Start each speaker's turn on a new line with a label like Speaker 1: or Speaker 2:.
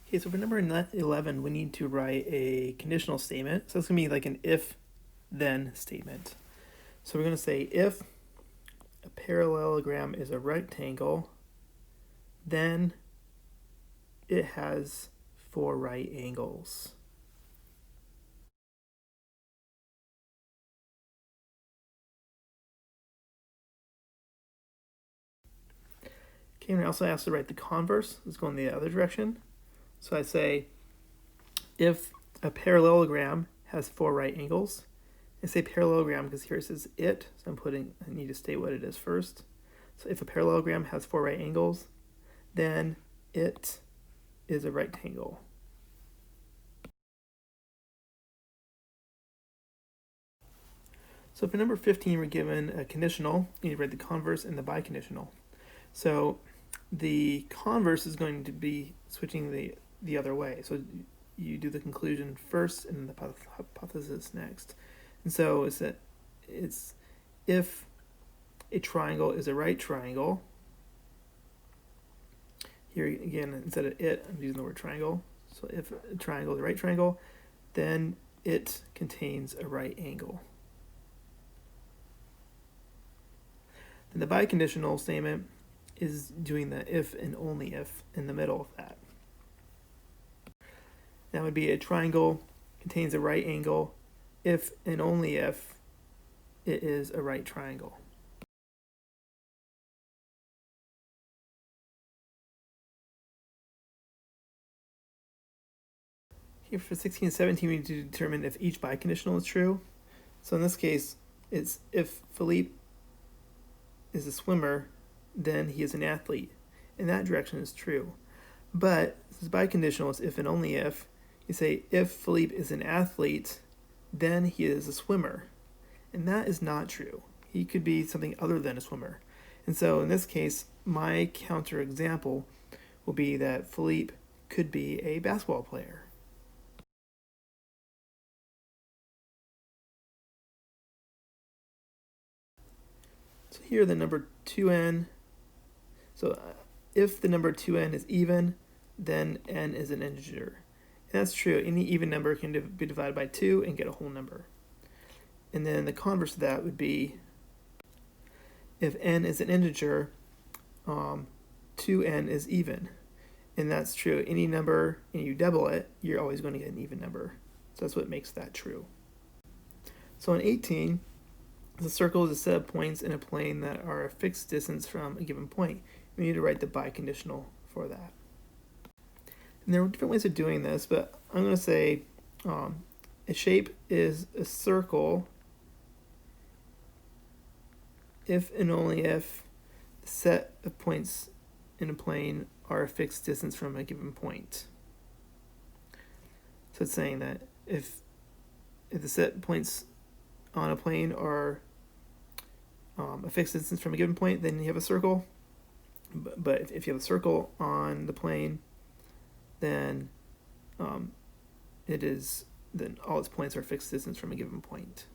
Speaker 1: Okay, so for number 11, we need to write a conditional statement. So it's going to be like an if-then statement. So we're going to say if a parallelogram is a rectangle, then it has 4 right angles. Okay, and I also asked to write the converse. Let's go in the other direction. So I say if a parallelogram has 4 right angles, I say parallelogram because here it says it, so I need to state what it is first. So if a parallelogram has 4 right angles, then it is a rectangle. So for number 15, we're given a conditional. You need to write the converse and the biconditional. So the converse is going to be switching the other way. So you do the conclusion first and the hypothesis next. And so it's if a triangle is a right triangle. Here again, instead of it, I'm using the word triangle. So if a triangle is a right triangle, then it contains a right angle. Then the biconditional statement is doing the if and only if in the middle of that. That would be a triangle contains a right angle if and only if it is a right triangle. Here for 16 and 17, we need to determine if each biconditional is true. So in this case, it's if Philippe is a swimmer, then he is an athlete. And that direction is true. But this biconditional is if and only if. You say if Philippe is an athlete, then he is a swimmer. And that is not true. He could be something other than a swimmer. And so in this case, my counterexample will be that Philippe could be a basketball player. So here the number 2n. So if the number 2n is even, then n is an integer. And that's true. Any even number can be divided by 2 and get a whole number. And then the converse of that would be if n is an integer, 2n is even. And that's true. Any number, and you double it, you're always going to get an even number. So that's what makes that true. So in 18, the circle is a set of points in a plane that are a fixed distance from a given point. We need to write the biconditional for that. And there are different ways of doing this, but I'm going to say a shape is a circle if and only if the set of points in a plane are a fixed distance from a given point. So it's saying that if the set points on a plane are a fixed distance from a given point, then you have a circle. But if you have a circle on the plane, then then all its points are a fixed distance from a given point.